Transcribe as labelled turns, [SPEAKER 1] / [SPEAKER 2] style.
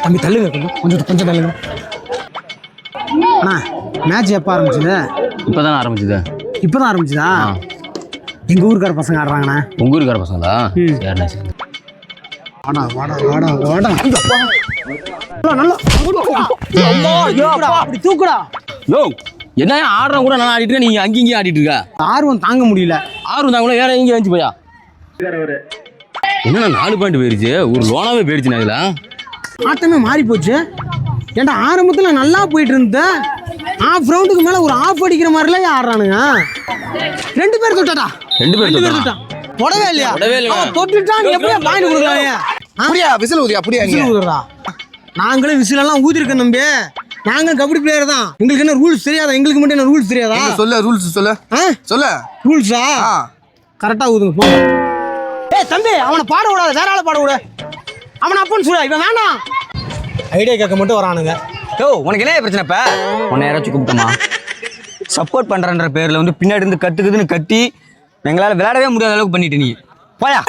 [SPEAKER 1] தம்பி தள்ளுங்க கொஞ்சம் தள்ளுங்க. அண்ணா மேட்ச் எப்போ ஆரம்பிச்சுது?
[SPEAKER 2] இப்போதானே ஆரம்பிச்சுது.
[SPEAKER 1] இப்போதான் ஆரம்பிச்சுதா? எங்கள் ஊருக்கார பசங்க ஆடுறாங்கண்ணா.
[SPEAKER 2] உங்கள் ஊருக்கார பசங்களா? சரிண்ணா சரி.
[SPEAKER 1] வாடா நல்லா அப்படி தூக்குடா.
[SPEAKER 2] யோ என்ன ஆடுறவங்க கூட நல்லா ஆடிட்டு இருக்க, நீங்க அங்கேயும் ஆடிட்டு இருக்க.
[SPEAKER 1] ஆர்வம் தாங்க முடியல.
[SPEAKER 2] ஆர்வம் தாங்க வேற எங்கேயும் வந்துச்சு போயா. என்ன 4 பாயிண்ட் போயிருச்சு, ஒரு லோனாவே போயிருச்சு. இதுல
[SPEAKER 1] ஆட்டமே மாறி போச்சு. ஏன்டா ஆரம்பத்தில் நல்லா போயிட்டு இருந்த ஆஃப் ரவுண்டுக்கு மேலே ஒரு ஆஃப் அடிக்கிற மாதிரிலாம் ஆடுறானுங்க. 2 பேர் தொட்டாடா.
[SPEAKER 2] 2 பேர் தொட்டா.
[SPEAKER 1] தொடவே இல்லையா? தொட்டுட்டா நீ எப்படியா பாயிண்ட் கொடுக்கலாம்?
[SPEAKER 3] அப்படியா விசில் ஊதியா? அப்படியா
[SPEAKER 1] விசில் ஊதுறா? நாங்களே விசிலெல்லாம் ஊதிருக்கோம் தம்பி. நாங்கள் கபடி பிளேயர் தான். எங்களுக்கு என்ன ரூல்ஸ் தெரியாதா? எங்களுக்கு மட்டும் என்ன ரூல்ஸ் தெரியாதா?
[SPEAKER 3] சொல்ல ரூல்ஸ் சொல்ல
[SPEAKER 1] ரூல்ஸா கரெக்டாக ஊதுங்க போ. ஏய் தம்பி அவனை பாட விடாது, வேற ஆளை பாட விட. அவனை அப்பன்னு சொல்ல, இவன் வேணாம். ஐடியா கேட்க மட்டும் வரானுங்க.
[SPEAKER 4] யோ உனக்கு என்ன பிரச்சனை? இப்ப உன்னை யாராச்சும் கூப்பிட்டோமா? சப்போர்ட் பண்றன்ற பேர்ல வந்து பின்னாடி இருந்து கத்துக்குதுன்னு கத்தி எங்களால விளையாடவே முடியாத அளவுக்கு பண்ணிட்டு நீ போயா.